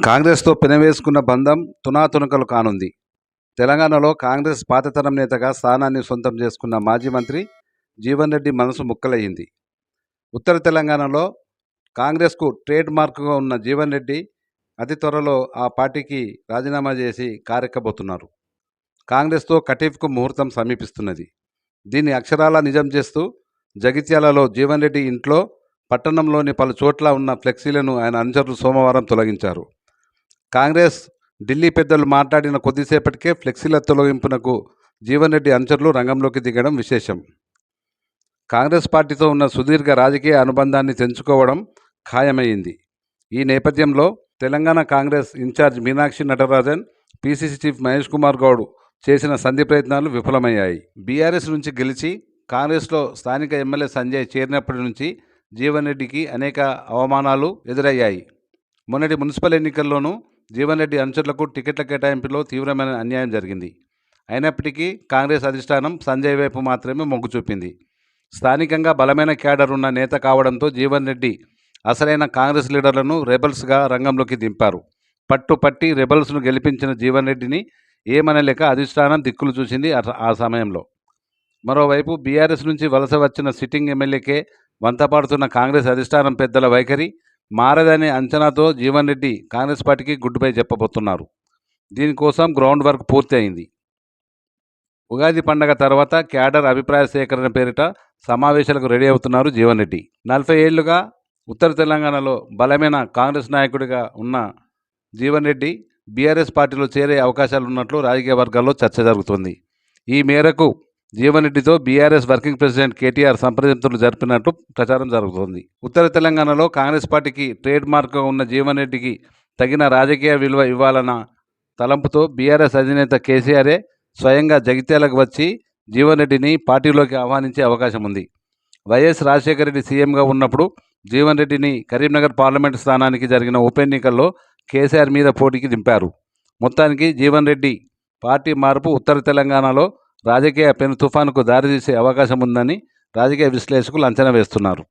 కాంగ్రెస్తో పెనవేసుకున్న బంధం తునాతునకలు కానుంది. తెలంగాణలో కాంగ్రెస్ పాతతరం నేతగా స్థానాన్ని సొంతం చేసుకున్న మాజీ మంత్రి జీవన్ రెడ్డి మనసు ముక్కలయ్యింది. ఉత్తర తెలంగాణలో కాంగ్రెస్కు ట్రేడ్ మార్క్గా ఉన్న జీవన్ రెడ్డి అతి త్వరలో ఆ పార్టీకి రాజీనామా చేసి కారెక్కబోతున్నారు. కాంగ్రెస్తో కటీఫ్కు ముహూర్తం సమీపిస్తున్నది. దీన్ని అక్షరాలా నిజం చేస్తూ జగిత్యాలలో జీవన్ రెడ్డి ఇంట్లో, పట్టణంలోని పలు చోట్ల ఉన్న ఫ్లెక్సీలను ఆయన అనుచరులు సోమవారం తొలగించారు. కాంగ్రెస్ ఢిల్లీ పెద్దలు మాట్లాడిన కొద్దిసేపటికే ఫ్లెక్సీల తొలగింపునకు జీవన్ రెడ్డి అనుచరులు రంగంలోకి దిగడం విశేషం. కాంగ్రెస్ పార్టీతో ఉన్న సుదీర్ఘ రాజకీయ అనుబంధాన్ని తెంచుకోవడం ఖాయమైంది. ఈ నేపథ్యంలో Telangana Congress incharge Meenakshi Natarajan, PCC chief Mahesh Kumar Goud చేసిన సంధి ప్రయత్నాలు విఫలమయ్యాయి. బీఆర్ఎస్ నుంచి గెలిచి కాంగ్రెస్లో స్థానిక ఎమ్మెల్యే సంజయ్ చేరినప్పటి నుంచి జీవన్ రెడ్డికి అనేక అవమానాలు ఎదురయ్యాయి. మొన్నటి మున్సిపల్ ఎన్నికల్లోనూ జీవన్ రెడ్డి అనుచరులకు టికెట్ల కేటాయింపులో తీవ్రమైన అన్యాయం జరిగింది. అయినప్పటికీ కాంగ్రెస్ అధిష్టానం సంజయ్ వైపు మాత్రమే మొగ్గు చూపింది. స్థానికంగా బలమైన క్యాడర్ ఉన్న నేత కావడంతో జీవన్ రెడ్డి అసలైన కాంగ్రెస్ లీడర్లను రెబల్స్గా రంగంలోకి దింపారు. పట్టుపట్టి రెబల్స్ను గెలిపించిన జీవన్ రెడ్డిని ఏమనలేక అధిష్టానం దిక్కులు చూసింది ఆ సమయంలో. మరోవైపు బీఆర్ఎస్ నుంచి వలస వచ్చిన సిట్టింగ్ ఎమ్మెల్యేకే వంతపాడుతున్న కాంగ్రెస్ అధిష్టానం పెద్దల వైఖరి మారదనే అంచనాతో జీవన్ రెడ్డి కాంగ్రెస్ పార్టీకి గుడ్ బై చెప్పబోతున్నారు. దీనికోసం గ్రౌండ్ వర్క్ పూర్తి అయింది. ఉగాది పండగ తర్వాత క్యాడర్ అభిప్రాయ సేకరణ పేరిట సమావేశాలకు రెడీ అవుతున్నారు జీవన్ రెడ్డి. 40 ఏళ్లుగా ఉత్తర తెలంగాణలో బలమైన కాంగ్రెస్ నాయకుడిగా ఉన్న జీవన్ రెడ్డి బీఆర్ఎస్ పార్టీలో చేరే అవకాశాలు ఉన్నట్లు రాజకీయ వర్గాల్లో చర్చ జరుగుతుంది. ఈ మేరకు జీవన్ రెడ్డితో బీఆర్ఎస్ వర్కింగ్ ప్రెసిడెంట్ కేటీఆర్ సంప్రదింపులు జరిపినట్లు ప్రచారం జరుగుతోంది. ఉత్తర తెలంగాణలో కాంగ్రెస్ పార్టీకి ట్రేడ్ మార్క్గా ఉన్న జీవన్ రెడ్డికి తగిన రాజకీయ విలువ ఇవ్వాలన్న తలంపుతో బీఆర్ఎస్ అధినేత కేసీఆరే స్వయంగా జగిత్యాలకు వచ్చి జీవన్ రెడ్డిని పార్టీలోకి ఆహ్వానించే అవకాశం ఉంది. వైఎస్ రాజశేఖర రెడ్డి సీఎంగా ఉన్నప్పుడు జీవన్ రెడ్డిని కరీంనగర్ పార్లమెంటు స్థానానికి జరిగిన ఉప ఎన్నికల్లో కేసీఆర్ మీద పోటీకి దింపారు. మొత్తానికి జీవన్ రెడ్డి పార్టీ మార్పు ఉత్తర తెలంగాణలో రాజకీయ పెను తుఫానుకు దారితీసే అవకాశం ఉందని రాజకీయ విశ్లేషకులు అంచనా వేస్తున్నారు.